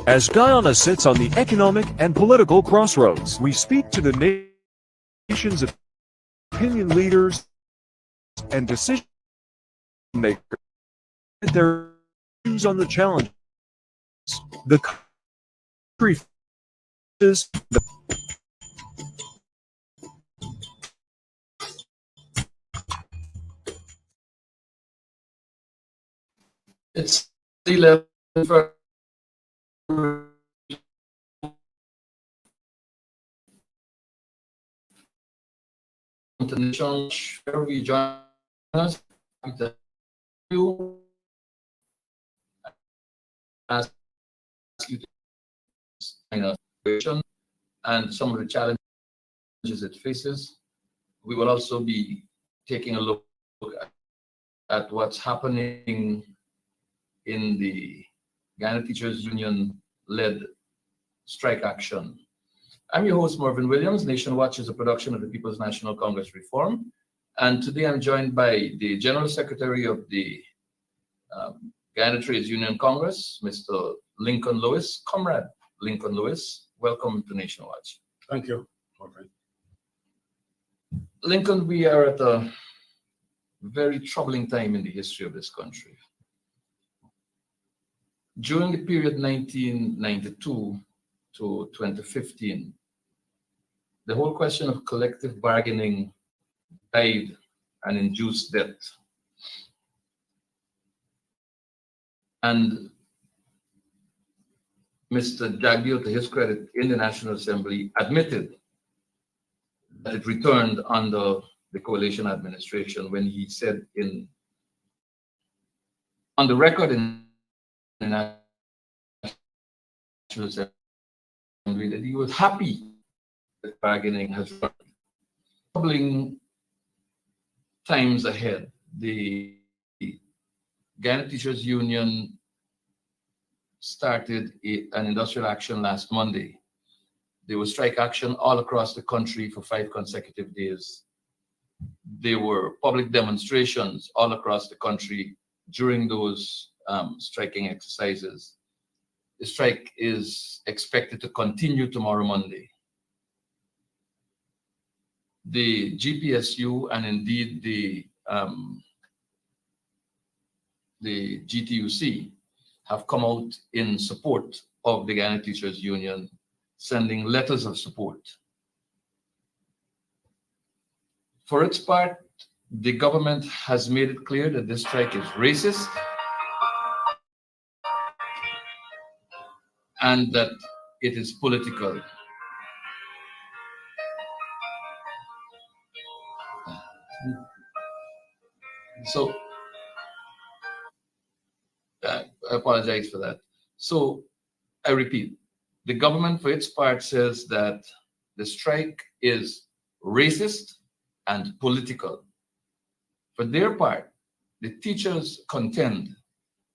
As Guyana sits on the economic and political crossroads, we speak to the nation's opinion leaders and decision makers, their views on the challenges the country faces. It's 11 for international where we join us. Thank you. Ask you to explain our situation and some of the challenges it faces. We will also be taking a look at what's happening in the Guyana Teachers Union-led strike action. I'm your host, Marvin Williams. Nation Watch is a production of the People's National Congress Reform. And today I'm joined by the General Secretary of the Guyana Trades Union Congress, Mr. Lincoln Lewis. Comrade Lincoln Lewis, welcome to Nation Watch. Thank you, Marvin. Lincoln, we are at a very troubling time in the history of this country. During the period 1992 to 2015, the whole question of collective bargaining died and induced death. And Mr. Jagdeo, to his credit, in the National Assembly, admitted that it returned under the coalition administration when he said on the record in the National Assembly that he was happy that bargaining has run. Troubling times ahead. The Guyana Teachers Union started an industrial action last Monday. There was strike action all across the country for 5 consecutive days. There were public demonstrations all across the country during those striking exercises. The strike is expected to continue tomorrow, Monday. The GPSU and indeed the GTUC have come out in support of the Guyana Teachers Union, sending letters of support. For its part, the government has made it clear that this strike is racist and that it is political. So, I apologize for that. So, I repeat, the government for its part says that the strike is racist and political. For their part, the teachers contend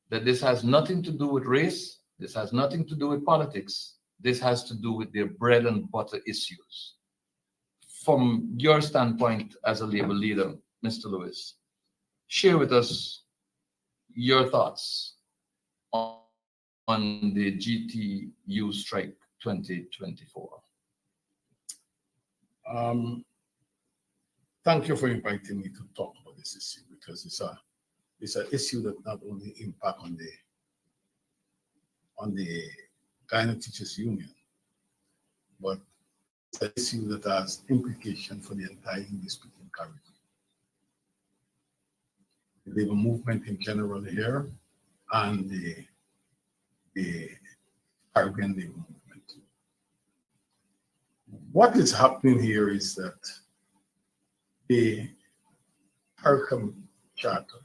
that this has nothing to do with race, this has nothing to do with politics, this has to do with their bread and butter issues. From your standpoint as a labor leader, Mr. Lewis, share with us your thoughts on the GTU strike 2024. Thank you for inviting me to talk about this issue, because it's an issue that not only impact on the Guyana Teachers Union, but it's an issue that has implication for the entire English-speaking Caribbean. The labor movement in general here and the Caribbean labor movement. What is happening here is that the CARICOM Charter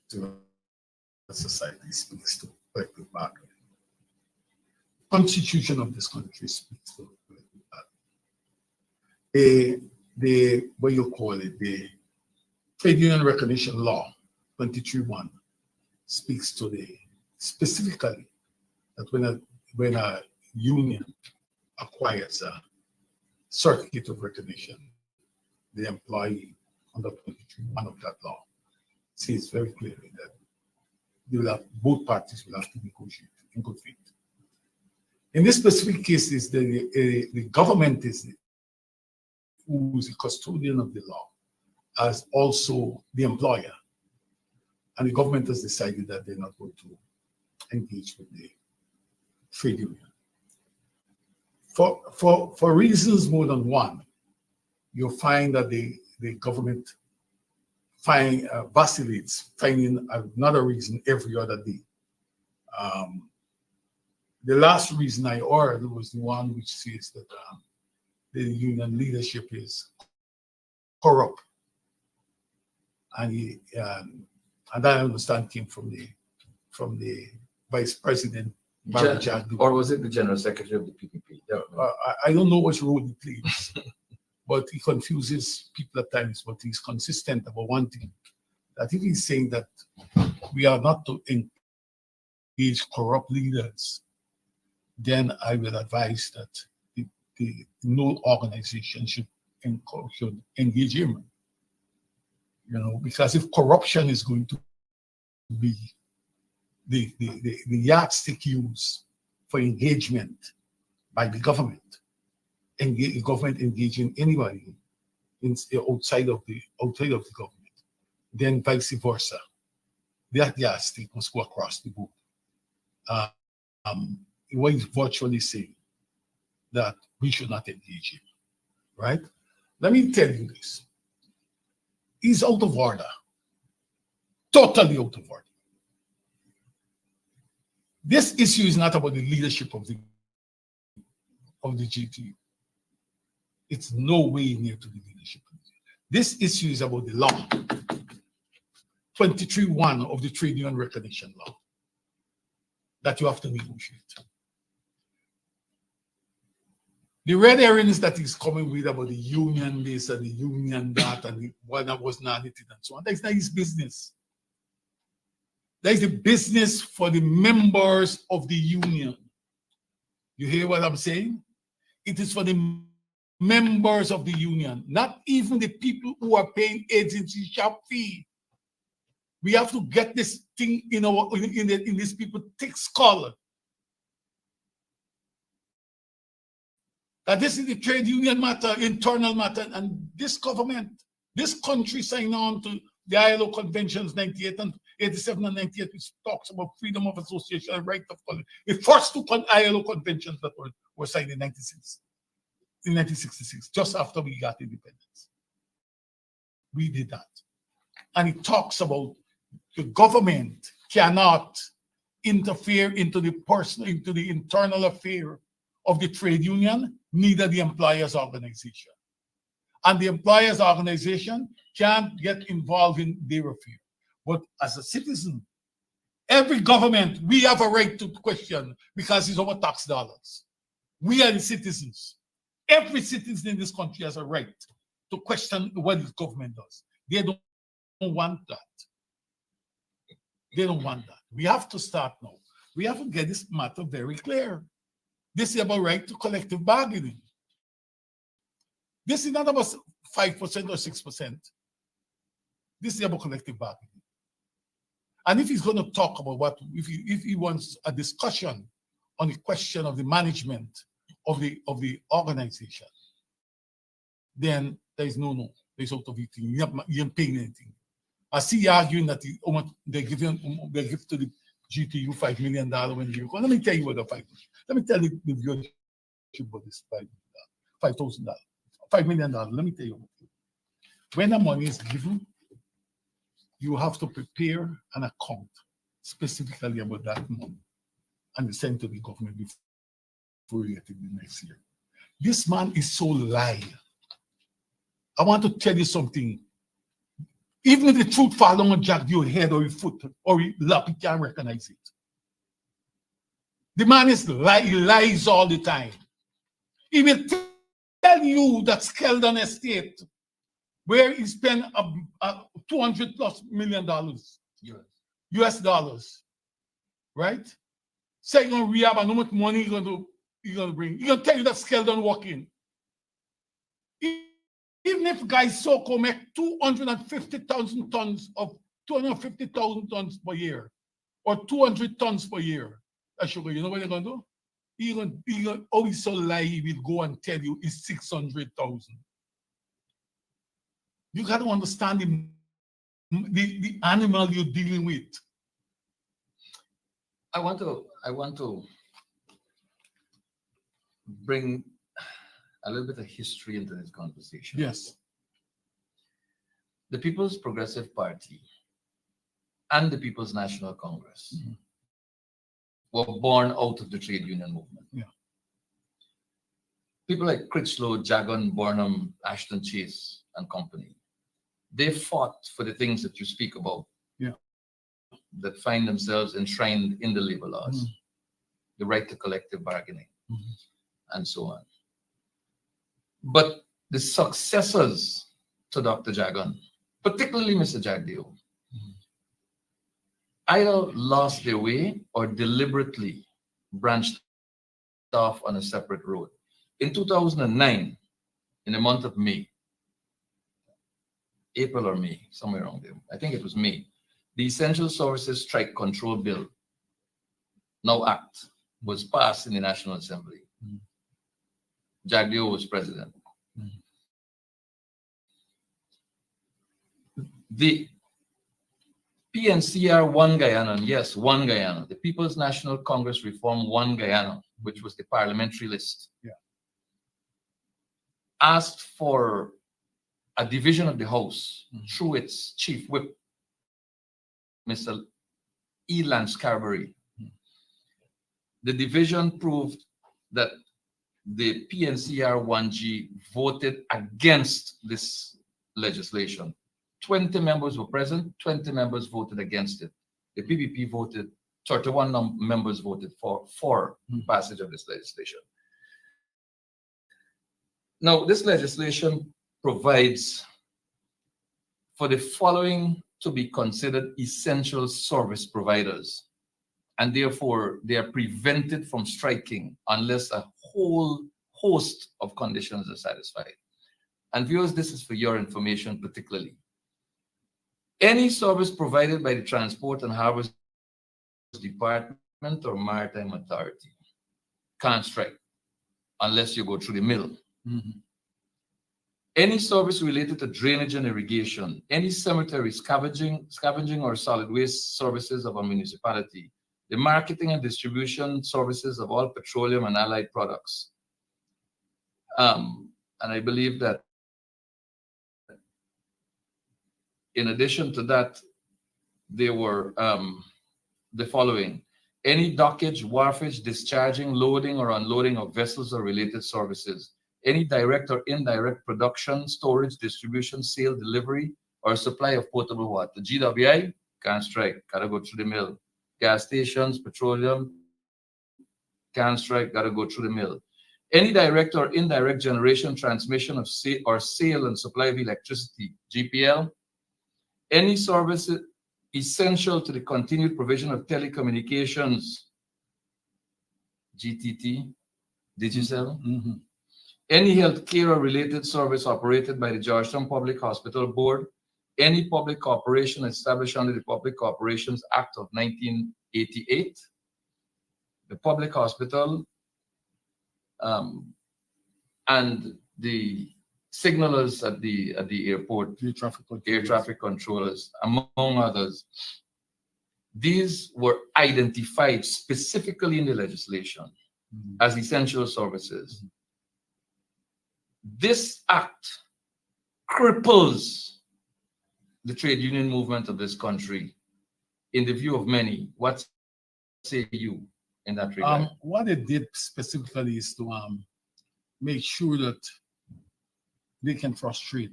to society speaks to collective bargaining. Constitution of this country speaks to collective bargaining. The what you call it, the Trade Union Recognition Law 23(1) speaks to specifically that when a union acquires a certificate of recognition, the employee under 23(1) of that law says very clearly that both parties will have to negotiate in good faith. In this specific case, is the government is who is the custodian of the law, as also the employer, and the government has decided that they're not going to engage with the trade union for reasons more than one. You'll find that the government vacillates, finding another reason every other day. The last reason I heard was the one which says that the union leadership is corrupt, and that I understand came from the vice president. Or was it the general secretary of the PPP? I don't know which role he plays, but he confuses people at times. But he's consistent about one thing: that if he's saying that we are not to engage corrupt leaders, then I will advise that no organization should engage him. Because if corruption is going to be the yardstick used for engagement by the government, government engaging anybody outside of the government, then vice versa, that yardstick must go across the board. What he's virtually saying that we should not engage him, right? Let me tell you this. He's out of order, totally out of order. This issue is not about the leadership of the GTU. It's no way near to the leadership. This issue is about the law, 23(1) of the Trade Union Recognition Law, that you have to negotiate. The red herrings that he's coming with about the union this and the union that and the one that was not knitted and so on, that's not his business. That is the business for the members of the union. You hear what I'm saying? It is for the members of the union, not even the people who are paying agency shop fee. We have to get this thing in these people thick skull. That this is the trade union matter, internal matter, and this government, this country signed on to the ILO conventions 98 and 87 and 98, which talks about freedom of association and right of color. The first two ILO conventions that were signed in 1966, just after we got independence. We did that. And it talks about the government cannot interfere into the internal affair of the trade union, neither the employers' organization. And the employers' organization can't get involved in their affair. But as a citizen, every government, we have a right to question because it's our tax dollars. We are the citizens. Every citizen in this country has a right to question what the government does. They don't want that. They don't want that. We have to start now. We have to get this matter very clear. This is about right to collective bargaining. This is not about 5% or 6%. This is about collective bargaining. And if he's going to talk about if he wants a discussion on the question of the management of the organization, then there is no. There's out of eating. You ain't paying anything. I see you arguing that they give to the GTU $5 million when you go. Let me tell you what the let me tell you the viewership about this $5,000, $5 million. Let me tell you. When the money is given, you have to prepare an account specifically about that money and send to the government before you get it the next year. This man is so lying. I want to tell you something. Even if the truth fall on Jack your head or your foot or your lap, you can't recognize it. The man is he lies all the time. He will tell you that Skeldon Estate, where he spent $200+ million US dollars, right? Say you're gonna rehab and how much money you're gonna bring. He's gonna tell you that Skeldon walking. Even if guys so-called make 250,000 tons per year, or 200 tons per year of sugar, you know what they're gonna do? Even oh, he's so lie, he will go and tell you it's 600,000. You got to understand the animal you're dealing with. I want to bring a little bit of history into this conversation. Yes. The People's Progressive Party and the People's National Congress were born out of the trade union movement. Yeah. People like Critchlow, Jagan, Burnham, Ashton Chase, and company, they fought for the things that you speak about. Yeah. That find themselves enshrined in the labor laws, the right to collective bargaining, and so on. But the successors to Dr. Jagan, particularly Mr. Jagdeo, either lost their way or deliberately branched off on a separate road. In 2009, in the month of May, April or May, somewhere around there, I think it was May, the Essential Services Strike Control Bill, now Act, was passed in the National Assembly. Jagdeo was president. The PNCR One Guyana, yes, One Guyana, the People's National Congress Reform One Guyana, which was the parliamentary list, asked for a division of the House through its chief whip, Mr. Elan Scarberry. The division proved that the PNCR 1G voted against this legislation. 20 members were present, 20 members voted against it. The PPP voted, 31 members voted for passage of this legislation. Now, this legislation provides for the following to be considered essential service providers, and therefore they are prevented from striking unless a whole host of conditions are satisfied. And viewers, this is for your information particularly. Any service provided by the Transport and Harbors Department or Maritime Authority can't strike unless you go through the mill. Any service related to drainage and irrigation, any cemetery scavenging or solid waste services of a municipality, the marketing and distribution services of all petroleum and allied products. And I believe that in addition to that, there were the following: any dockage, wharfage, discharging, loading or unloading of vessels or related services, any direct or indirect production, storage, distribution, sale, delivery, or supply of potable water. GWI can't strike, gotta go through the mill. Gas stations, petroleum, can't strike, gotta go through the mill. Any direct or indirect generation, transmission of sale and supply of electricity, GPL. Any service essential to the continued provision of telecommunications, GTT, Digicel. Any healthcare or related service operated by the Georgetown Public Hospital Board, any public corporation established under the Public Corporations Act of 1988, the public hospital, and the signalers at the airport, air traffic controllers, among others. These were identified specifically in the legislation as essential services. This act cripples the trade union movement of this country in the view of many. What say you in that regard? What it did specifically is to make sure that they can frustrate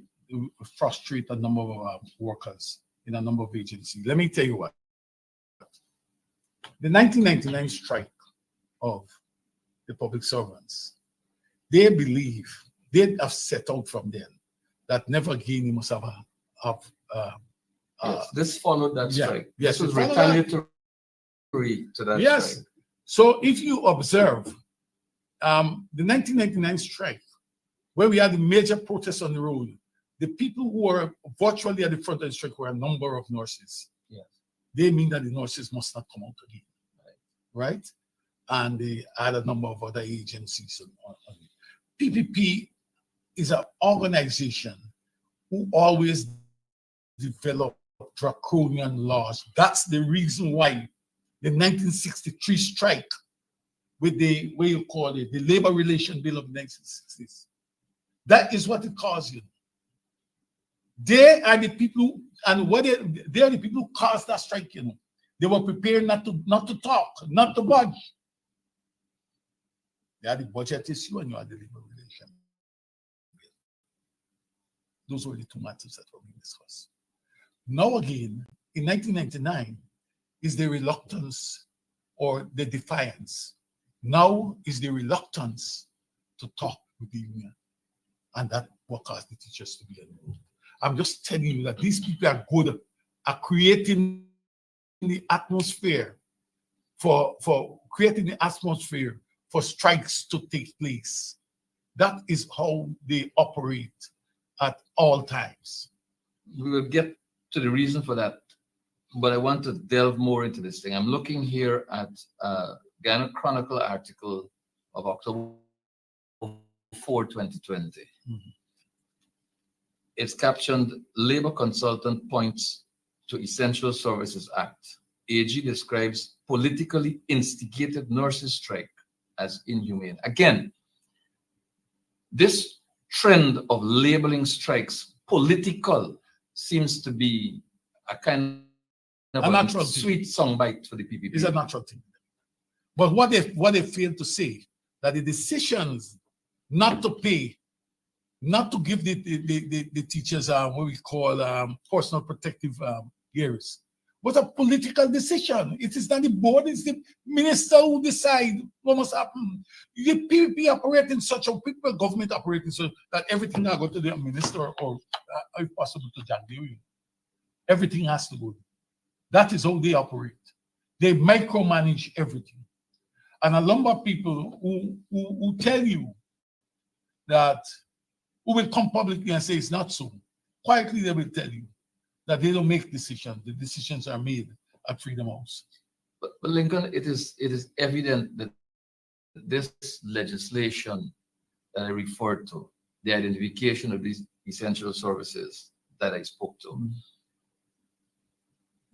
a number of workers in a number of agencies. Let me tell you what. The 1999 strike of the public servants, they believe, they have set out from then that never again you must have yes, this followed that strike. Yes, this was retaliatory to that strike. So if you observe the 1999 strike, where we had the major protests on the road, the people who were virtually at the front of the strike were a number of nurses. Yes. They mean that the nurses must not come out again. Right? and they had a number of other agencies. PPP is an organization who always develop draconian laws. That's the reason why the 1963 strike with the, what you call it, the Labor Relation Bill of the 1960s, that is what it caused. They are the people, and what they are the people who caused that strike. They were prepared not to talk, not to budge. They had the budget issue and you had the labor relation. Those were the two matters that were being discussed. Now again, in 1999, is the reluctance or the defiance. Now is the reluctance to talk with the union. And that what caused the teachers to be enrolled. I'm just telling you that these people are good at creating the atmosphere for creating the atmosphere for strikes to take place. That is how they operate at all times. We will get to the reason for that, but I want to delve more into this thing. I'm looking here at Ghana Chronicle article of October 4, 2020. Mm-hmm. It's captioned, Labor Consultant Points to Essential Services Act. AG describes politically instigated nurses' strike as inhumane. Again, this trend of labeling strikes political seems to be a kind of a sweet soundbite for the PPP. It's a natural thing. But what they fail to say, that the decisions not to pay, not to give the teachers what we call personal protective gears, was a political decision. It is not the board, it's the minister who decide what must happen. The PPP operate in such a people government operating so that everything has go to the minister or if possible to Jack Dewey. Everything has to go. That is how they operate. They micromanage everything. And a number of people who tell you that, who will come publicly and say it's not so, quietly they will tell you that they don't make decisions. The decisions are made at Freedom House. But Lincoln, it is evident that this legislation that I referred to, the identification of these essential services that I spoke to, mm-hmm.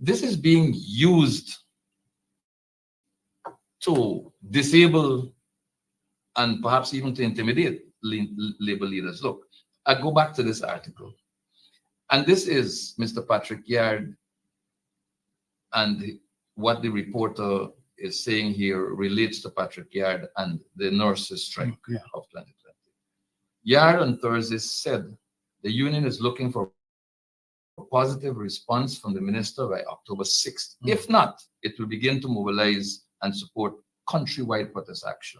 This is being used to disable and perhaps even to intimidate labor leaders. Look, I go back to this article. And this is Mr. Patrick Yard, and what the reporter is saying here relates to Patrick Yard and the nurses' strike of 2020. Yard on Thursday said the union is looking for a positive response from the minister by October 6th. Mm. If not, it will begin to mobilize and support countrywide protest action.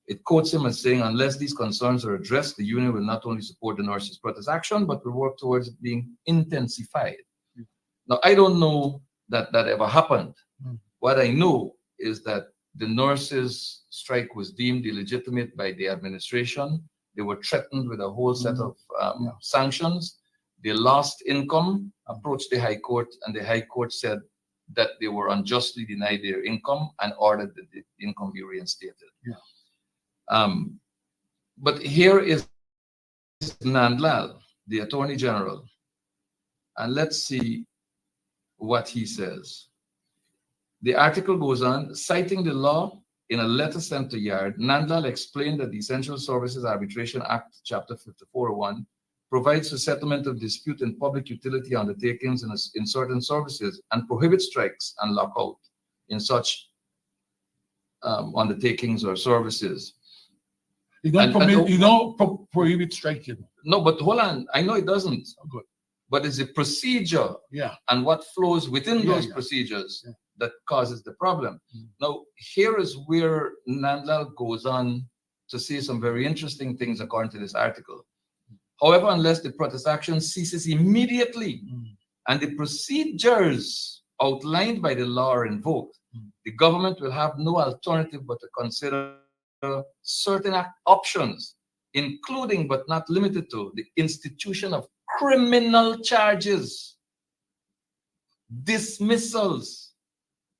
It quotes him as saying, unless these concerns are addressed, the union will not only support the nurses' protest action, but will work towards it being intensified. Mm. Now, I don't know that that ever happened. Mm. What I know is that the nurses' strike was deemed illegitimate by the administration. They were threatened with a whole set of sanctions. They lost income, approached the High Court, and the High Court said that they were unjustly denied their income and ordered that the income be reinstated. Yeah. But here is Nandlal, the Attorney General, and let's see what he says. The article goes on, citing the law in a letter sent to Yard, Nandlal explained that the Essential Services Arbitration Act, Chapter 5401, provides for settlement of dispute in public utility undertakings in certain services and prohibits strikes and lockout in such undertakings or services. You don't prohibit striking. No, but hold on. I know it doesn't. Oh, good. But it's a procedure and what flows within those procedures that causes the problem. Mm. Now, here is where Nandlal goes on to say some very interesting things according to this article. However, unless the protest action ceases immediately and the procedures outlined by the law are invoked, the government will have no alternative but to consider certain options, including but not limited to the institution of criminal charges, dismissals,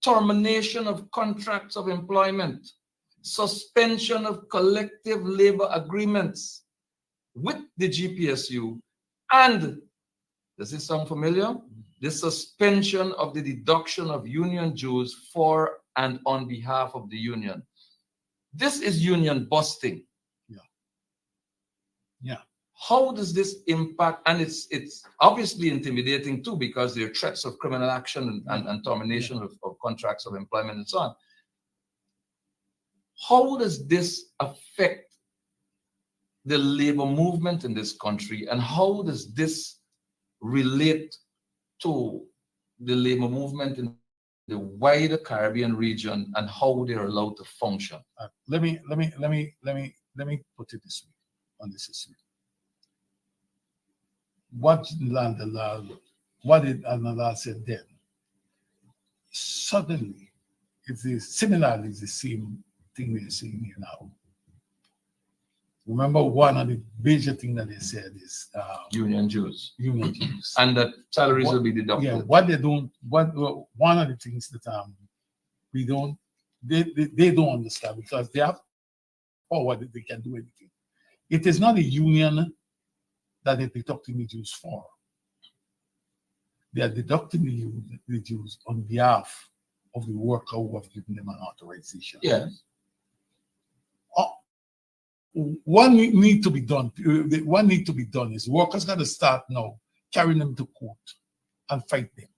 termination of contracts of employment, suspension of collective labor agreements with the GPSU, and, does this sound familiar? The suspension of the deduction of union dues for and on behalf of the union. This is union busting. Yeah. Yeah. How does this impact? And it's obviously intimidating too, because there are threats of criminal action and termination of contracts of employment and so on. How does this affect the labor movement in this country, and how does this relate to the labor movement in the wider Caribbean region and how they're allowed to function? Let me put it this way on this issue. What did Anala said then? Suddenly, similarly it's the same thing we're seeing here now. Remember, one of the major things that they said is union dues. Union dues. And that salaries will be deducted. Yeah, one of the things that they don't understand, because they have power that they can do anything. It is not a union that they're deducting the dues for. They are deducting the dues on behalf of the worker who have given them an authorization. Yes. What need to be done is workers got to start now carrying them to court and fight them.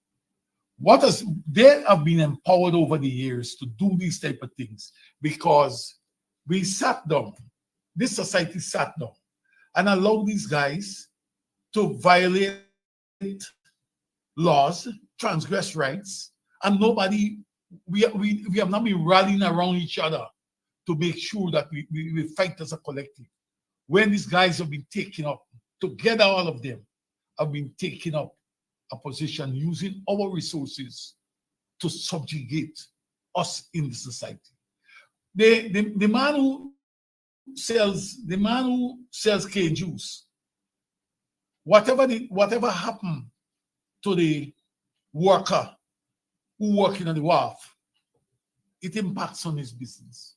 They have been empowered over the years to do these type of things because we sat down, this society sat down and allowed these guys to violate laws, transgress rights, and we have not been rallying around each other to make sure that we fight as a collective. When these guys have been taking up, together all of them have been taking up a position using our resources to subjugate us in the society. The man who sells cane juice, whatever happened to the worker who working on the wharf, it impacts on his business.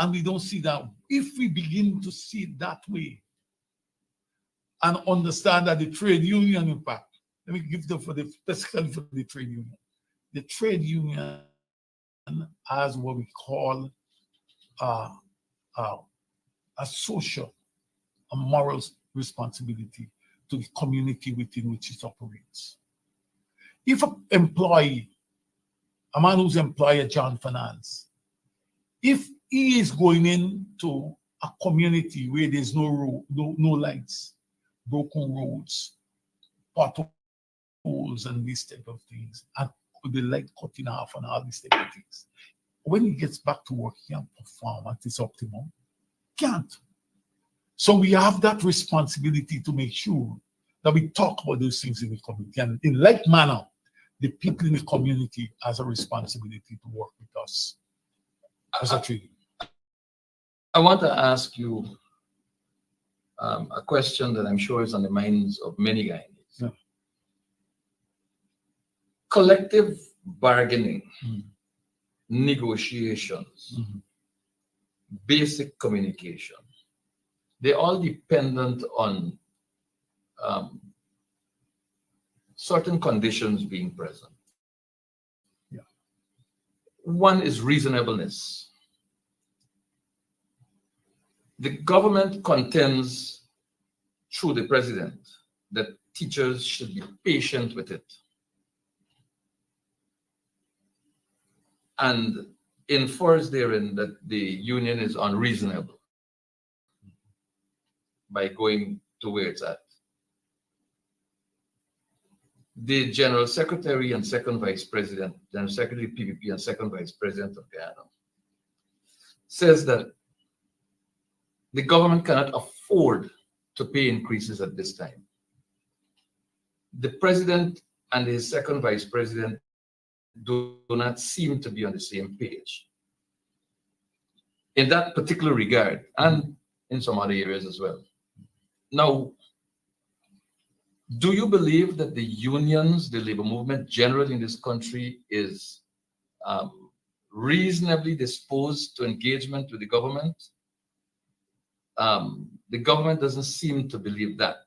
And we don't see that. If we begin to see it that way and understand that the trade union impact, let me give them specifically for the trade union. The trade union has what we call a social, a moral responsibility to the community within which it operates. If an employee, a man who's employed at John Finance, if he is going into a community where there's no lights, broken roads, potholes, and these type of things, and the light cut in half and all these type of things, when he gets back to work, he can't perform at his optimum. Can't. So we have that responsibility to make sure that we talk about those things in the community. And in like manner, the people in the community has a responsibility to work with us as a trade. I want to ask you a question that I'm sure is on the minds of many Guyanese. Yeah. Collective bargaining, negotiations, basic communication, they're all dependent on certain conditions being present. Yeah. One is reasonableness. The government contends through the president that teachers should be patient with it and infers therein that the union is unreasonable by going to where it's at. The General Secretary and Second Vice President, General Secretary PPP and Second Vice President of Guyana, says that the government cannot afford to pay increases at this time. The president and his second vice president do not seem to be on the same page in that particular regard, and in some other areas as well. Now, Do you believe that the unions, the labor movement generally in this country is reasonably disposed to engagement with the government? The government doesn't seem to believe that.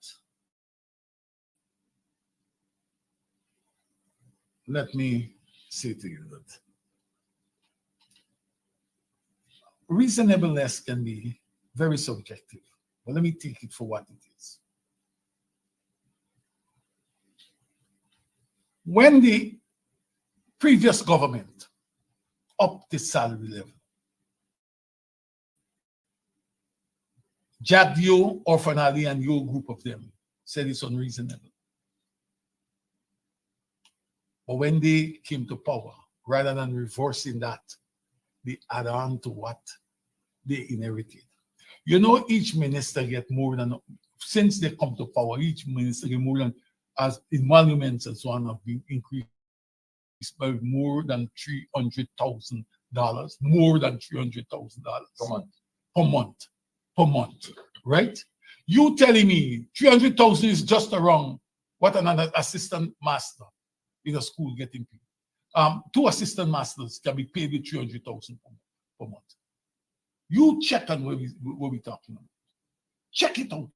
Let me say to you that reasonableness can be very subjective, but let me take it for what it is. When the previous government upped the salary level, Jagdio, Orfanali, and your group of them said it's unreasonable. But when they came to power, rather than reversing that, they add on to what they inherited. You know, each minister get more than, since they come to power, each minister get more than, as emoluments and so on have been increased by more than $300,000, more than $300,000 per month, right? You telling me 300,000 is just around what another assistant master in a school getting paid. 2 assistant masters can be paid with 300,000 per month. You check on what we're talking about. Check it out.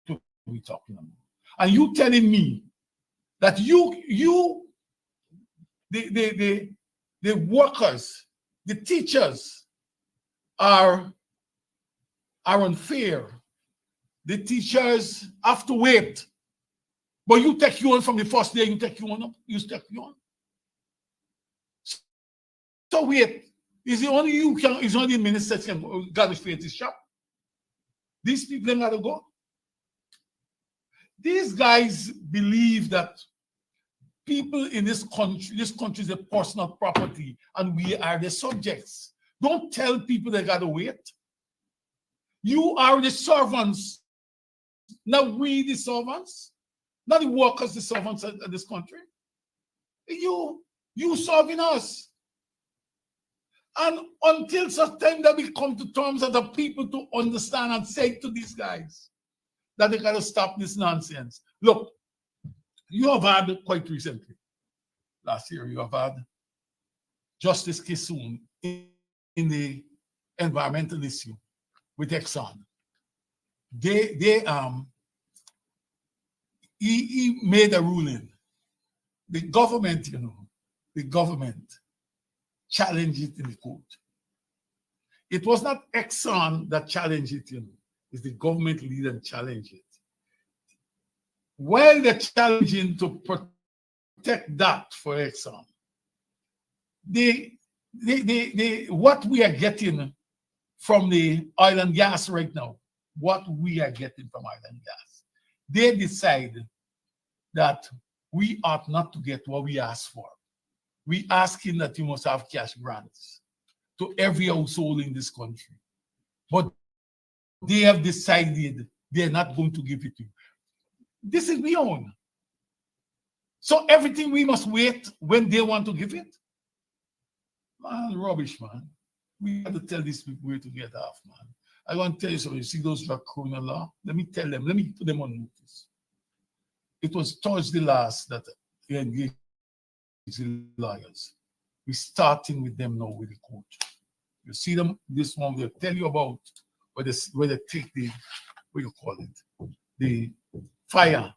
What we're talking about. And you telling me that the workers, the teachers are unfair. The teachers have to wait. But you take you on from the first day, you take you on up, you take you on. So wait, is it only you can, is only the minister can got to face this shop? These people ain't gotta go. These guys believe that people in this country is a personal property and we are the subjects. Don't tell people they gotta wait. You are the servants, not we the servants, not the workers, the servants of this country. You serving us. And until such time that we come to terms as the people to understand and say to these guys that they gotta stop this nonsense. Look, you have had quite recently, last year, you have had Justice Kissoon in the environmental issue with Exxon. He made a ruling. The government, the government challenged it in the court. It was not Exxon that challenged it, it's the government leader that challenged it. While they're challenging to protect that for Exxon, what we are getting from the oil and gas right now, what we are getting from oil and gas, they decide that we ought not to get what we ask for. We asking that you must have cash grants to every household in this country. But they have decided they're not going to give it to you. This is beyond. So everything we must wait when they want to give it? Man, rubbish, man. We have to tell these people where to get off, man. I want to tell you something. You see those drug criminal law? Let me tell them. Let me put them on notice. It was Thursday last that they engaged the lawyers. We're starting with them now with the court. You see them, this one, they'll tell you about where they take the, what you call it, the fire.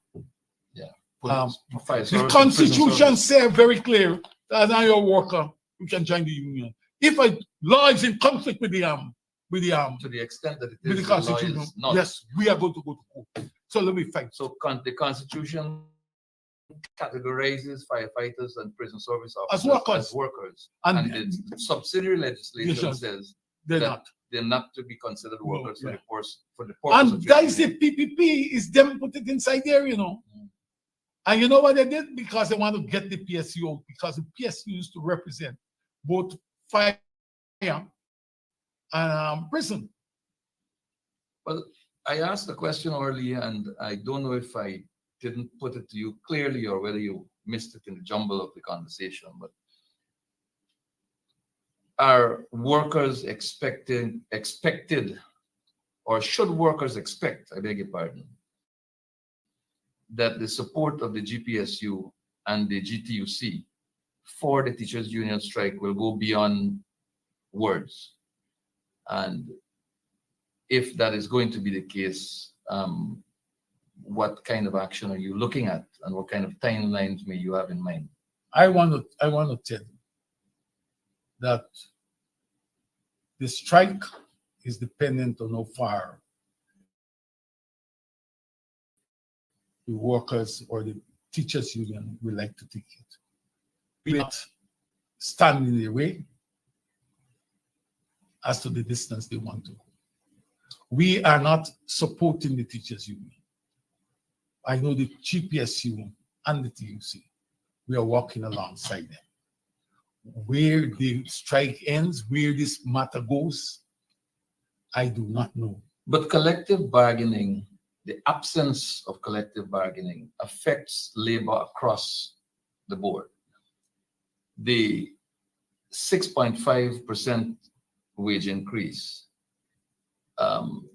Yeah. The Constitution says very clear that as you're a worker, you can join the union. If a law is in conflict with the to the extent that it is with the Constitution, not. yes, we are going to go to court. So let me fight. So the Constitution categorizes firefighters and prison service officers as workers. And the subsidiary legislation says they're not to be considered workers for the purpose and of that is the PPP, is them put it inside there, And you know what they did? Because they want to get the PSU out, because the PSU used to represent both fire and prison. Well, I asked the question earlier, and I don't know if I didn't put it to you clearly or whether you missed it in the jumble of the conversation, but are workers expected, or should workers expect, I beg your pardon, that the support of the GPSU and the GTUC for the teachers union strike will go beyond words. And if that is going to be the case, what kind of action are you looking at, and what kind of timelines may you have in mind? I want to tell you that the strike is dependent on how far the workers or the teachers union would like to take it. We not stand in the way as to the distance they want to go. We are not supporting the teachers union. I know the GPSU and the TUC. We are walking alongside them. Where the strike ends, where this matter goes, I do not know. But collective bargaining, the absence of collective bargaining, affects labor across the board. The 6.5% wage increase,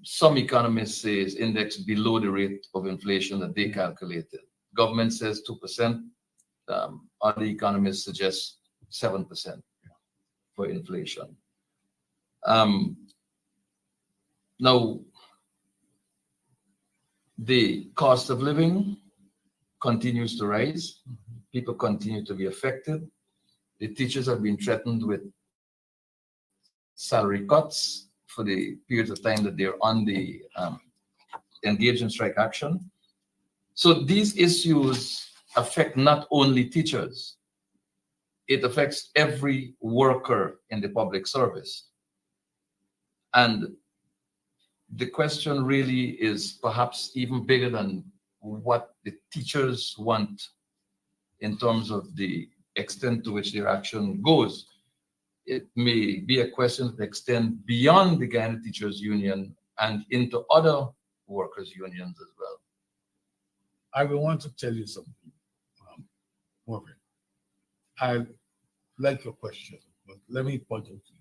some economists say is indexed below the rate of inflation that they calculated. Government says 2%. Other economists suggest 7% for inflation. Now, the cost of living continues to rise. People continue to be affected. The teachers have been threatened with salary cuts for the periods of time that they're on the engaged in strike action. So these issues affect not only teachers, it affects every worker in the public service. And the question really is perhaps even bigger than what the teachers want in terms of the extent to which their action goes. It may be a question that extends beyond the Guyana Teachers Union and into other workers' unions as well. I will want to tell you something, Morgan. I like your question, but let me point out to you.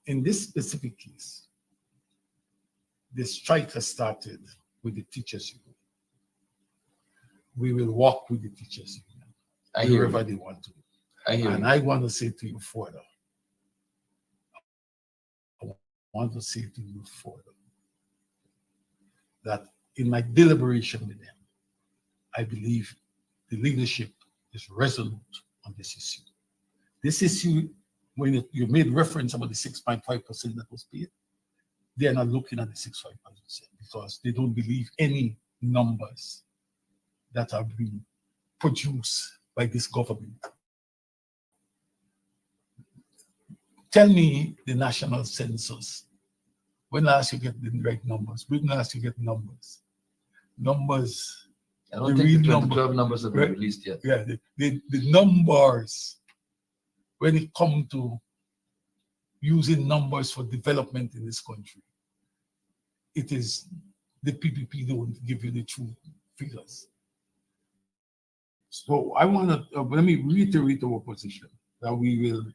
In this specific case, the strike has started with the teachers union. We will walk with the teachers union wherever they want to. And I want to say to you further, that in my deliberation with them, I believe the leadership is resolute on this issue. This issue, when you made reference about the 6.5% that was paid, they are not looking at the 6.5% because they don't believe any numbers that are being produced by this government. Tell me the national census. When last you get the right numbers? When last you get numbers? Numbers. I don't think the 2012 numbers have been released yet. Yeah, the numbers, when it comes to using numbers for development in this country, it is the PPP don't give you the true figures. So I want to, let me reiterate our position that we will,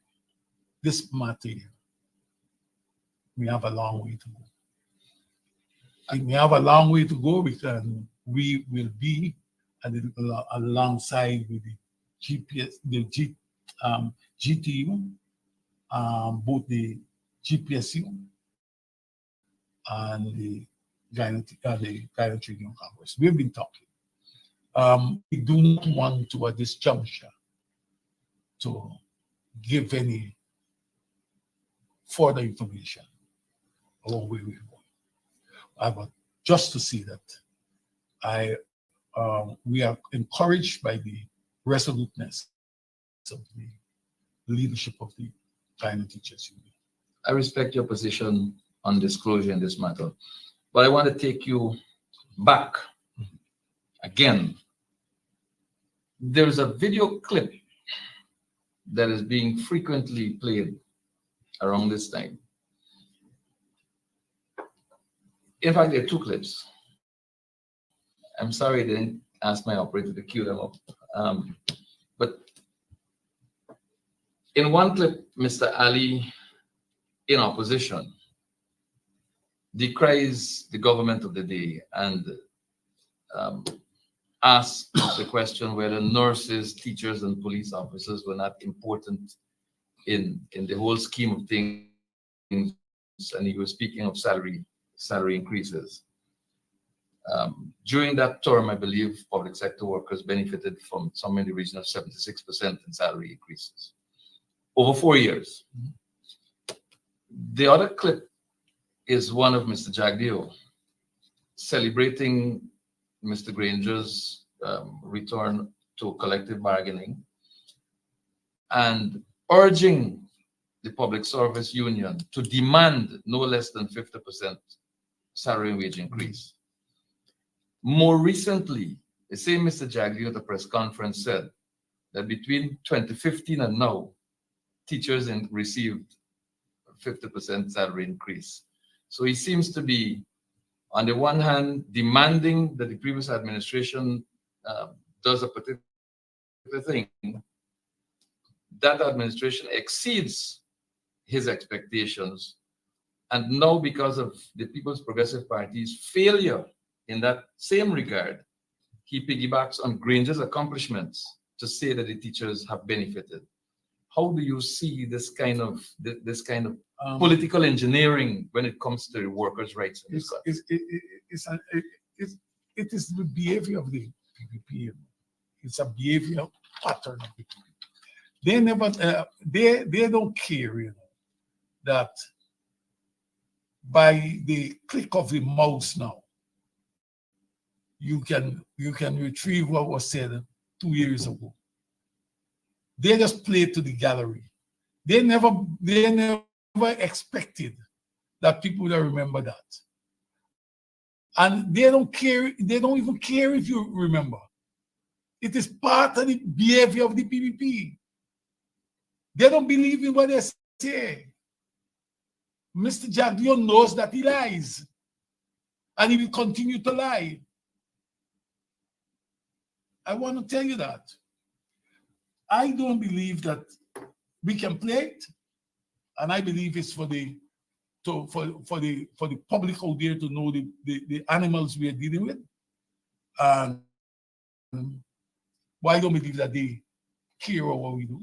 this matter, we have a long way to go. And we have a long way to go because we will be alongside with the GPS, the GTU, both the GPSU and the Guyana Union Congress. We've been talking. We do not want to, at this juncture, to give any further information about where we're going. But just to see that we are encouraged by the resoluteness of the leadership of the Guyana Teachers Union. I respect your position on disclosure in this matter, but I want to take you back again. There's a video clip that is being frequently played around this time. In fact, there are two clips. I'm sorry I didn't ask my operator to cue them up. But in one clip, Mr. Ali, in opposition, decries the government of the day and asks the question whether nurses, teachers, and police officers were not important in the whole scheme of things. And he was speaking of salary increases. During that term, I believe public sector workers benefited from somewhere in the region of 76% in salary increases over 4 years. The other clip is one of Mr. Jagdeo celebrating Mr. Granger's return to collective bargaining and urging the public service union to demand no less than 50% salary and wage increase. More recently, the same Mr. Jagdeo at the press conference said that between 2015 and now, teachers received 50% salary increase. So he seems to be, on the one hand, demanding that the previous administration does a particular thing. That administration exceeds his expectations. And now, because of the People's Progressive Party's failure in that same regard, he piggybacks on Granger's accomplishments to say that the teachers have benefited. How do you see this kind of political engineering when it comes to workers' rights? It is the behavior of the PPP. It's a behavior pattern of the PPP. They never, they don't care, that by the click of the mouse now, you can retrieve what was said 2 years ago. They just play to the gallery. They never expected that people would remember that. And they don't care, they don't even care if you remember. It is part of the behavior of the PPP. They don't believe in what they say. Mr. Jagdeo knows that he lies, and he will continue to lie. I want to tell you that. I don't believe that we can play it, and I believe it's for the public out there to know the animals we are dealing with. And why don't we believe that they care what we do?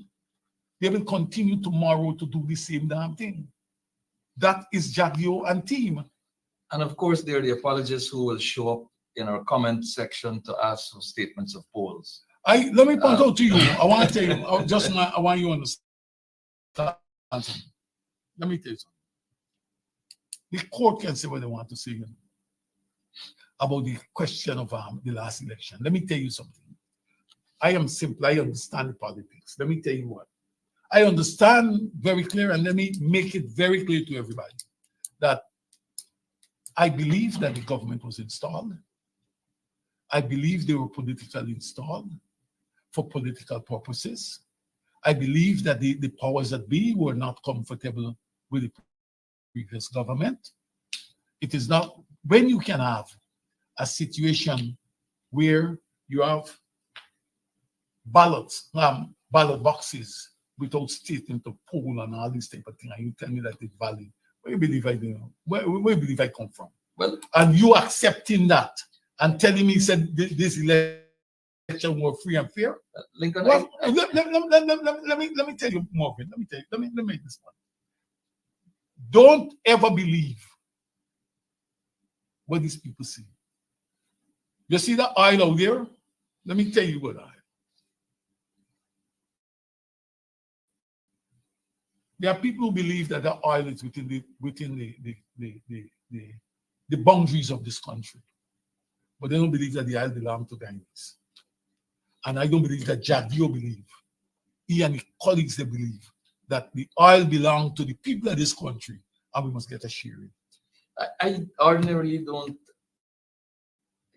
They will continue tomorrow to do the same damn thing. That is Jagdeo and team. And of course, there are the apologists who will show up in our comment section to ask for statements of polls. Let me point out to you. I want to tell you. I want you to understand something. Let me tell you something. The court can say what they want to say about the question of the last election. Let me tell you something. I am simple. I understand politics. Let me tell you what. I understand very clear, and let me make it very clear to everybody that I believe that the government was installed. I believe they were politically installed for political purposes. I believe that the powers that be were not comfortable with the previous government. It is not, when you can have a situation where you have ballot boxes without stating to poll and all these type of things, and you tell me that it's valid. Where you believe I do? Where you believe I come from? Well, and you accepting that and telling me said this election were free and fair? Lincoln, well, let me tell you, Morgan. Let me make this one. Don't ever believe what these people say. You see that oil out there? Let me tell you what I. There are people who believe that the oil is within the boundaries of this country, but they don't believe that the oil belongs to Ghanaians. And I don't believe that Jagdeo believe. He and his colleagues, they believe that the oil belongs to the people of this country, and we must get a share in it. I ordinarily don't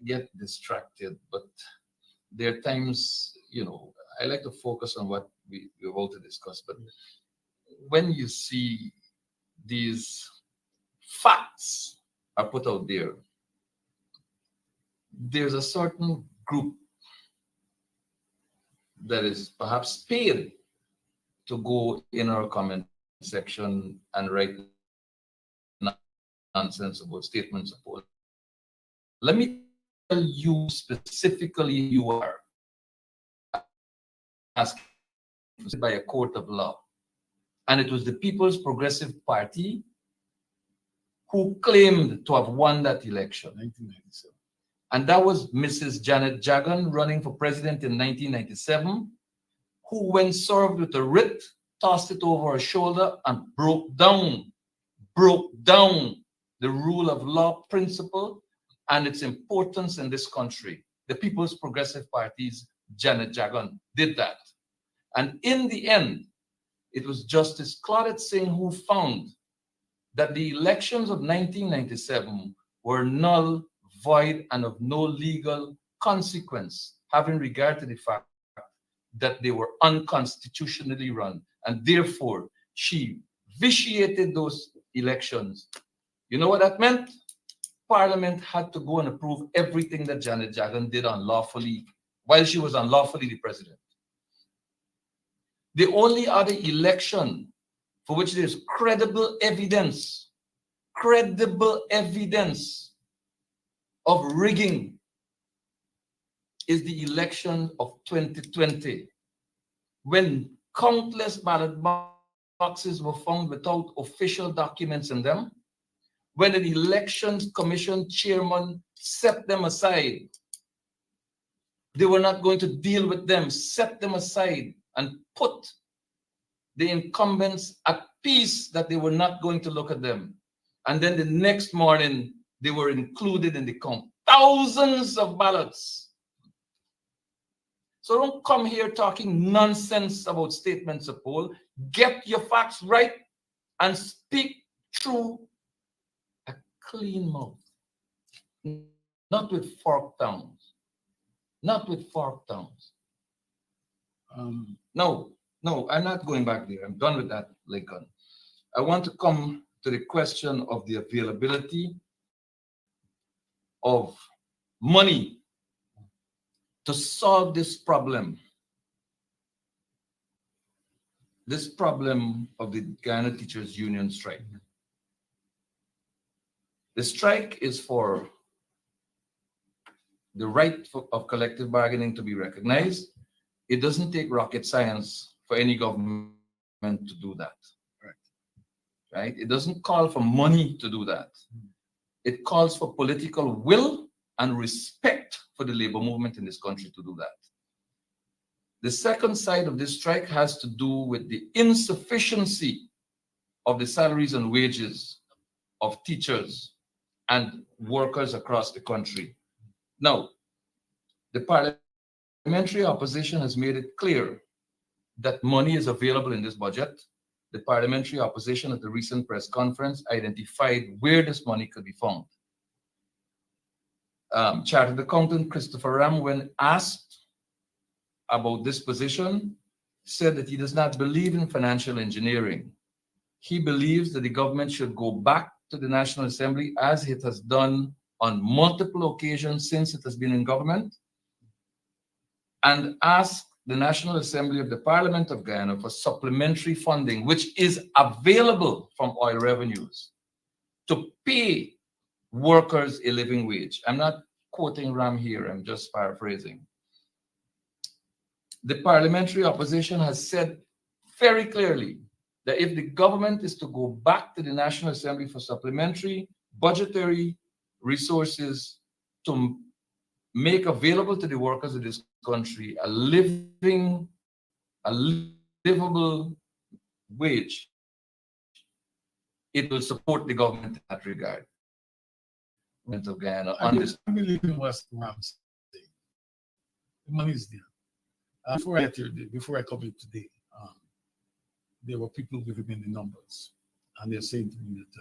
get distracted, but there are times, I like to focus on what we're about to discuss, but when you see these facts are put out there, there's a certain group that is perhaps paid to go in our comment section and write nonsense about statements of poll. Let me tell you specifically you are asked by a court of law. And it was the People's Progressive Party who claimed to have won that election. 1997. And that was Mrs. Janet Jagan running for president in 1997, who, when served with a writ, tossed it over her shoulder and broke down the rule of law principle and its importance in this country. The People's Progressive Party's Janet Jagan did that. And in the end, it was Justice Claudette Singh who found that the elections of 1997 were null, void, and of no legal consequence, having regard to the fact that they were unconstitutionally run. And therefore, she vitiated those elections. You know what that meant? Parliament had to go and approve everything that Janet Jagan did unlawfully while she was unlawfully the president. The only other election for which there's credible evidence of rigging is the election of 2020, when countless ballot boxes were found without official documents in them, when an elections commission chairman set them aside. They were not going to deal with them, set them aside and put the incumbents at peace that they were not going to look at them. And then the next morning, they were included in the count. Thousands of ballots. So don't come here talking nonsense about statements of poll. Get your facts right and speak through a clean mouth. Not with forked tongues. Not with forked tongues. No, I'm not going back there. I'm done with that, Lincoln. I want to come to the question of the availability of money to solve this problem of the Guyana Teachers Union strike. The strike is for the right of collective bargaining to be recognized. It doesn't take rocket science for any government to do that. Right? It doesn't call for money to do that. It calls for political will and respect for the labor movement in this country to do that. The second side of this strike has to do with the insufficiency of the salaries and wages of teachers and workers across the country. Now, the parliamentary opposition has made it clear that money is available in this budget. The parliamentary opposition at the recent press conference identified where this money could be found. Chartered accountant Christopher Ram, when asked about this position, said that he does not believe in financial engineering. He believes that the government should go back to the National Assembly, as it has done on multiple occasions since it has been in government, and ask the National Assembly of the Parliament of Guyana for supplementary funding, which is available from oil revenues, to pay workers a living wage. I'm not quoting Ram here, I'm just paraphrasing. The parliamentary opposition has said very clearly that if the government is to go back to the National Assembly for supplementary budgetary resources to make available to the workers of this country a livable wage, it will support the government in that regard. Of Guyana on this. I believe in what Ram said. The money is there. Before I come in today, there were people giving me the numbers, and they're saying to me that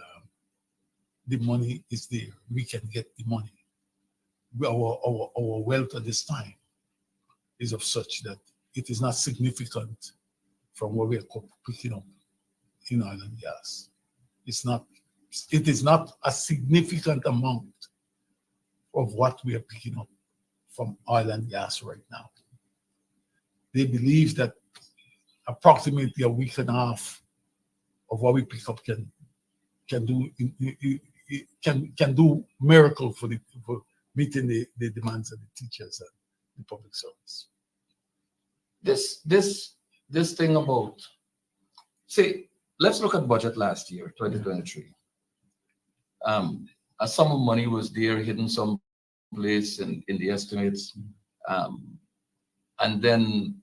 the money is there. We can get the money. Our wealth at this time is of such that it is not significant from what we are picking up in oil and gas. It is not a significant amount of what we are picking up from oil and gas right now. They believe that approximately a week and a half of what we pick up can do it can do miracle for meeting the demands of the teachers and the public service. This thing about, say, let's look at budget last year, 2023. A sum of money was there hidden some place in the estimates. And then,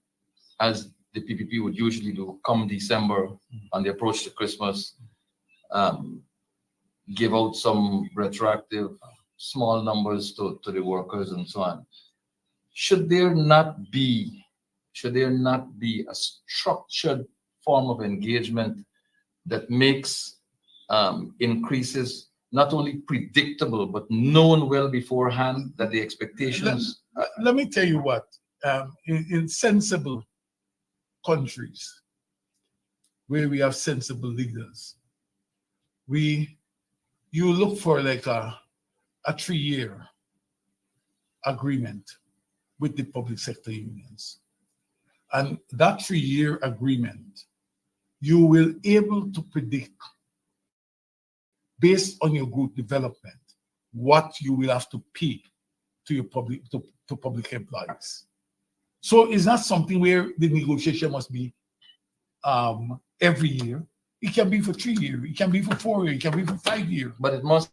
as the PPP would usually do, come December on the approach to Christmas, give out some retroactive small numbers to the workers and so on. Should there not be a structured form of engagement that makes increases not only predictable but known well beforehand, that the expectations? Let me tell you what, in sensible countries where we have sensible leaders, you look for like a 3-year agreement with the public sector unions. And that 3-year agreement, you will able to predict, based on your good development, what you will have to pay to your public employees. So it's not something where the negotiation must be every year. It can be for 3 years, it can be for 4 years, it can be for 5 years. But it must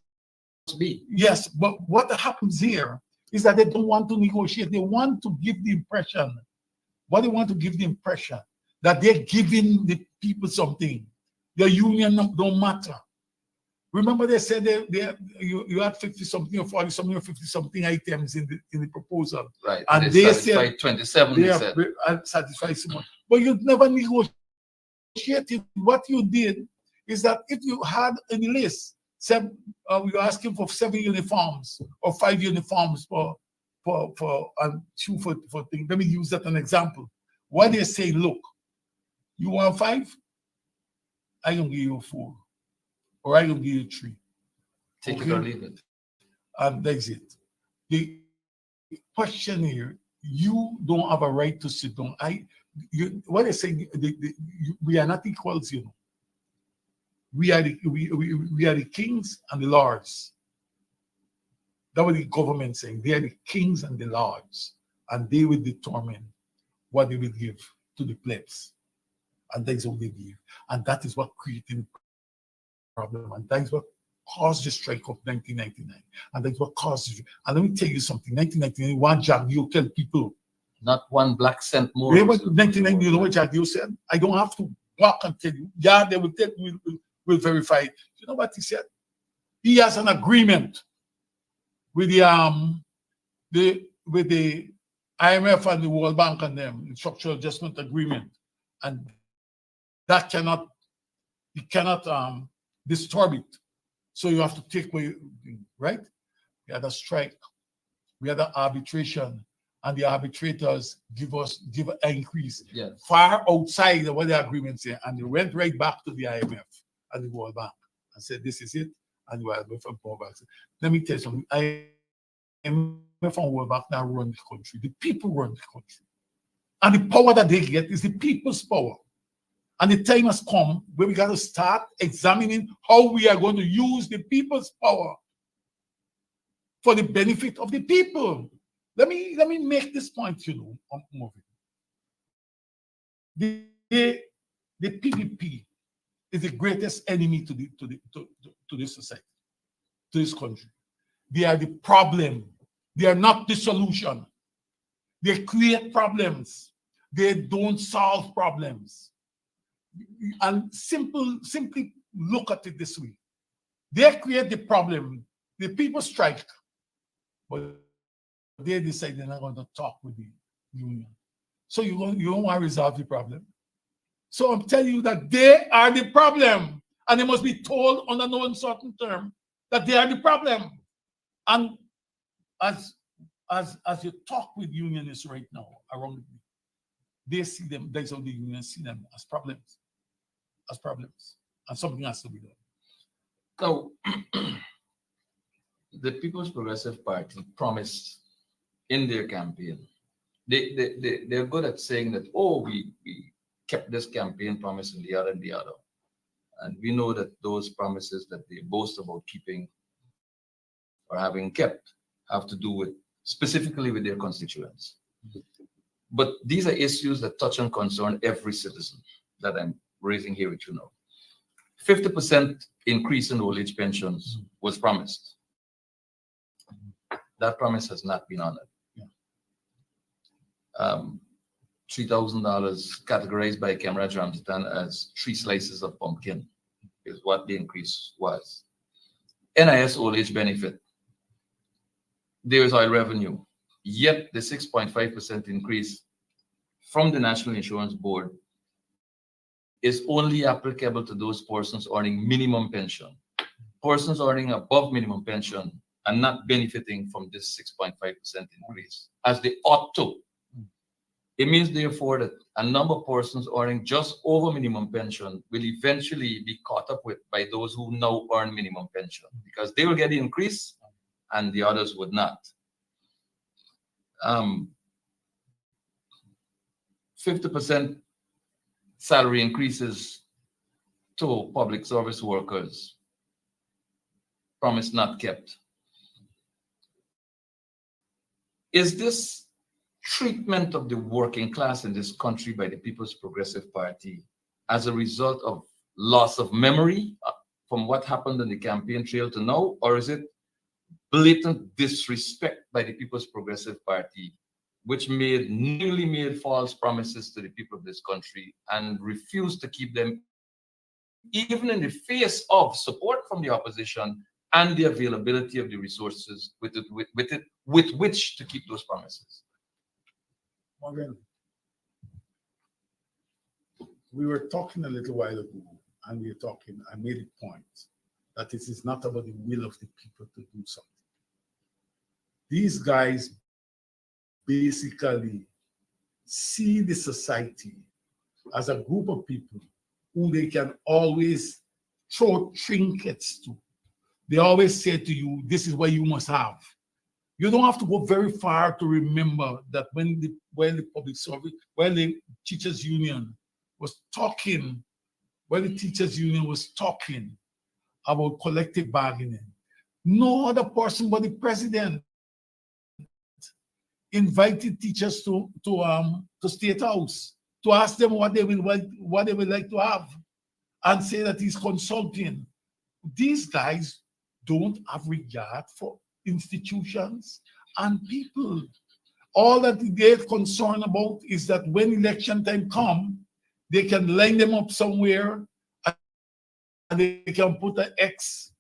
be. Yes, but what happens here is that they don't want to negotiate. They want to give the impression, that they're giving the people something. The union don't matter. Remember, they said you had 50-something or 40-something or 50-something items in the proposal. Right. And they said 27, they said. Satisfied someone. But you never negotiated. What you did is that if you had a list, you're asking for 7 uniforms or 5 uniforms for things. Let me use that an example. What they say, look, you want 5? I don't give you 4. Or I don't give you 3. Take it or leave it. And that's it. The question here, you don't have a right to sit down. What I say, we are not equals, you know. We are the kings and the lords. That's what the government saying. They are the kings and the lords, and they will determine what they will give to the plebs, and that is what they give, and that is what created the problem, and that is what caused the strike of 1999, and that is what caused it. And let me tell you something. 1999, one Jagdeo tell people. Not one black cent more. Remember 1999, you know what Jagdeo said? I don't have to walk and tell you. Yeah, they will tell you, we'll verify it. You know what he said? He has an agreement with the IMF and the World Bank and them, the structural adjustment agreement, and that cannot disturb it. So you have to take away, right? We had a strike, we had an arbitration, and the arbitrators give an increase far outside of what the agreement said, and they went right back to the IMF and the World Bank and said, "This is it," and the World Bank and World Bank said, "Let me tell you something. IMF and World Bank now run the country. The people run the country, and the power that they get is the people's power." And the time has come where we got to start examining how we are going to use the people's power for the benefit of the people. Let me make this point, you know, I'm moving. The PPP is the greatest enemy to this society, to this country. They are the problem. They are not the solution. They create problems. They don't solve problems. And simply look at it this way. They create the problem. The people strike, but they decide they're not going to talk with the union. So you don't want to resolve the problem. So I'm telling you that they are the problem, and they must be told under no uncertain term that they are the problem. And as you talk with unionists right now around me, they see them. That's how the unions see them as problems, and something has to be done. So, the People's Progressive Party promised in their campaign, they're good at saying that, oh, we kept this campaign promise and the other. And we know that those promises that they boast about keeping or having kept have to do with specifically with their constituents. But these are issues that touch and concern every citizen that I'm raising here with you now. 50% increase in old age pensions was promised. That promise has not been honored. $3,000 categorized by Kemraj Ramstan as 3 slices of pumpkin is what the increase was. NIS old age benefit. There is oil revenue, yet the 6.5% increase from the National Insurance Board is only applicable to those persons earning minimum pension. Persons earning above minimum pension are not benefiting from this 6.5% increase, as they ought to. It means, therefore, that a number of persons earning just over minimum pension will eventually be caught up with by those who now earn minimum pension, because they will get the increase and the others would not. 50% salary increases to public service workers. Promise not kept. Is this treatment of the working class in this country by the People's Progressive Party as a result of loss of memory from what happened on the campaign trail to now, or is it blatant disrespect by the People's Progressive Party, which newly made false promises to the people of this country and refused to keep them, even in the face of support from the opposition and the availability of the resources with which to keep those promises? Morgan, we were talking a little while ago, and I made a point that it is not about the will of the people to do something. These guys basically see the society as a group of people who they can always throw trinkets to. They always say to you, this is what you must have. You don't have to go very far to remember that when the public service, when the teachers union was talking, about collective bargaining, no other person but the president invited teachers to State House to ask them what they would like to have, and say that he's consulting. These guys don't have regard for institutions and people. All that they're concerned about is that when election time comes, they can line them up somewhere and they can put an X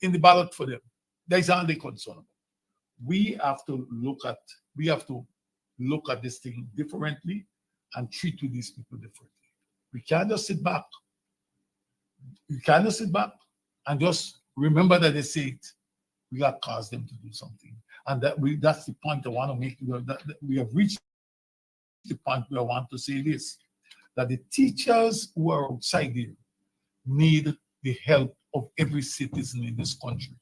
in the ballot for them. That's all they're concerned about. We have to look at this thing differently and treat with these people differently. We can't just sit back. We can't just sit back and just remember that they say it. We got to cause them to do something. And that's the point I want to make. That we have reached the point where I want to say this, that the teachers who are outside here need the help of every citizen in this country.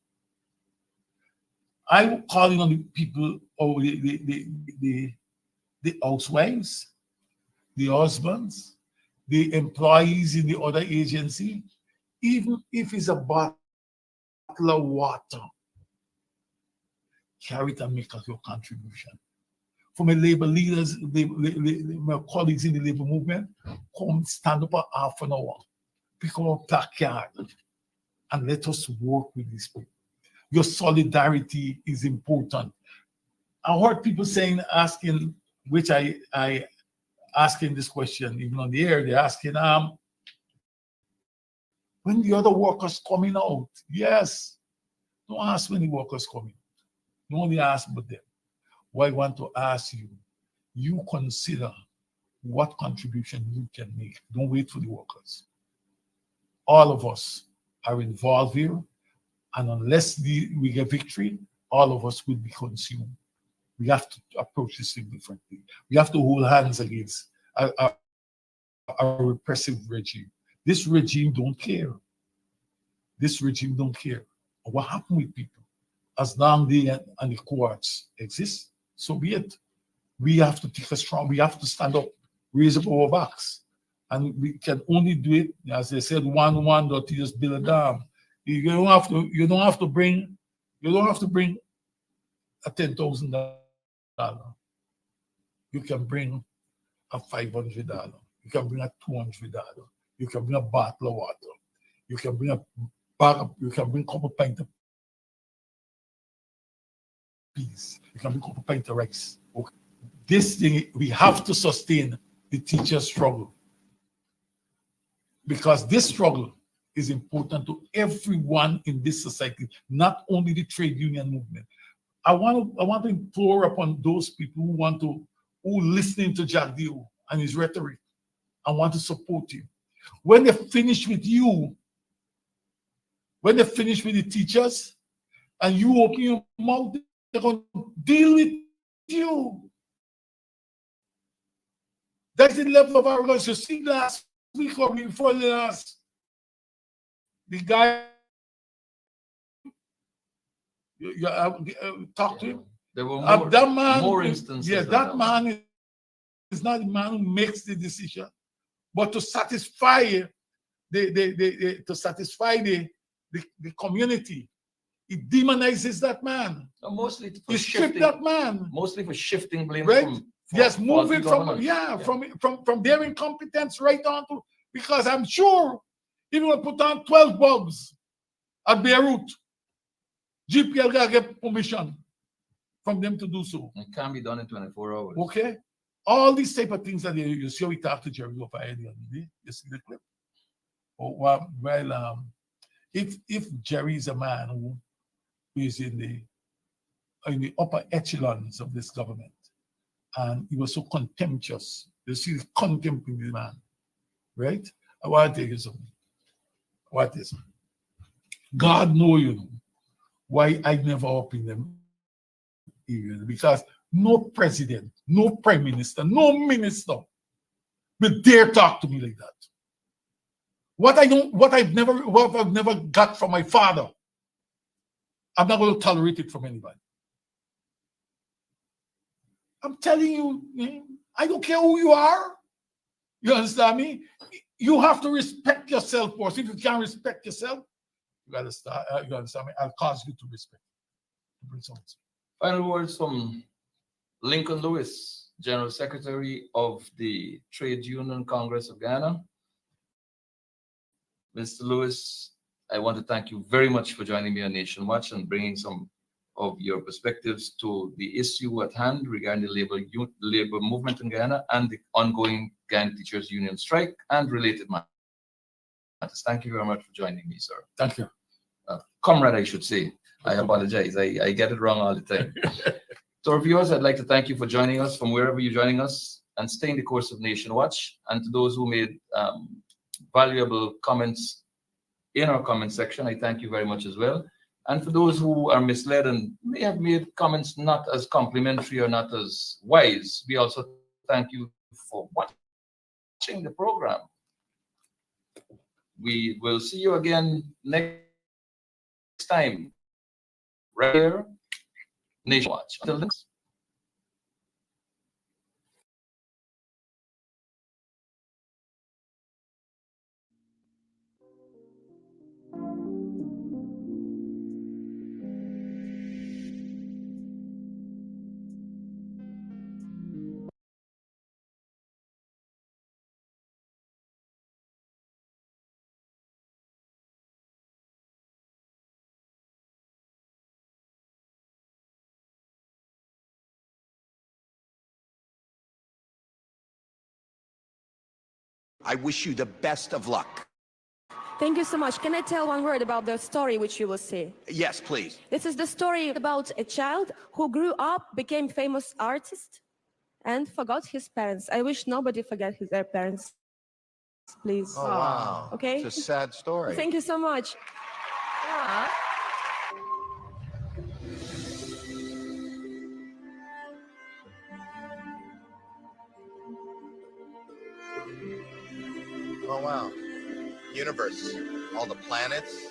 I'm calling on the people, or the housewives, the husbands, the employees in the other agency, even if it's a bottle of water, carry it and make your contribution. For my labor leaders, my colleagues in the labor movement, come stand up for half an hour, pick up a placard, and let us work with these people. Your solidarity is important. I heard people asking, which I asking this question even on the air, they're asking, when the other workers coming out? Yes. Don't ask when the workers coming. Don't only ask about them. What I want to ask you, you consider what contribution you can make. Don't wait for the workers. All of us are involved here, and unless we get victory, all of us will be consumed. We have to approach this thing differently. We have to hold hands against a repressive regime. This regime don't care. This regime don't care. What happened with people? As long as and the courts exist, so be it. We have to take a strong, we have to stand up, raise up our backs. And we can only do it, as they said, one, don't just build a dam. You don't have to bring You don't have to bring a $10,000. You can bring a $500. You can bring a $200. You can bring a bottle of water. You can bring a you can bring a couple pints of peas. You can bring a couple pints of rice. Okay. This thing, we have to sustain the teacher struggle. Because this struggle is important to everyone in this society, not only the trade union movement. I want to implore upon those people who listening to Jack Dio and his rhetoric and want to support him. When they finish with you, when they finish with the teachers, and you open your mouth, they're going to deal with you. That's the level of arrogance. You see, last week or before last, the guy, talk to him. There were more instances. Yeah, that man is not the man who makes the decision, but to satisfy the community, it demonizes that man. Mostly for He stripped that man. Mostly for shifting blame. Right? Yes, moving from their incompetence right on to, because I'm sure he will put on 12 bugs at Beirut. GPL gotta get permission from them to do so. It can be done in 24 hours. Okay? All these type of things that you see, we talked to Jerry over earlier. You see the clip? Well, if Jerry is a man who is in the upper echelons of this government, and he was so contemptuous, you see the contempt in the man, right? I want to tell you something. What is? God know, you know, why I never up in them areas, because no president, no prime minister, no minister will dare talk to me like that. What I've never got from my father, I'm not going to tolerate it from anybody. I'm telling you, I don't care who you are. You understand me? You have to respect yourself first. If you can't respect yourself, you gotta start. You understand me? I'll cause you to respect. To bring something. Final words from Lincoln Lewis, General Secretary of the Trade Union Congress of Ghana. Mr. Lewis, I want to thank you very much for joining me on Nation Watch and bringing some of your perspectives to the issue at hand regarding the labor movement in Ghana and the ongoing Ghana Teachers Union strike and related matters. Thank you very much for joining me, sir. Thank you. Comrade, I should say. I apologize. I get it wrong all the time. To our viewers, I'd like to thank you for joining us from wherever you're joining us and staying the course of Nation Watch. And to those who made valuable comments in our comment section, I thank you very much as well. And for those who are misled and may have made comments not as complimentary or not as wise, we also thank you for watching the program. We will see you again next time, right here, Nation Watch. Until then. I wish you the best of luck. Thank you so much. Can I tell one word about the story which you will see? Yes, please. This is the story about a child who grew up, became famous artist, and forgot his parents. I wish nobody forget their parents, please. Oh, wow. Okay? It's a sad story. Thank you so much. Oh, wow. Universe, all the planets,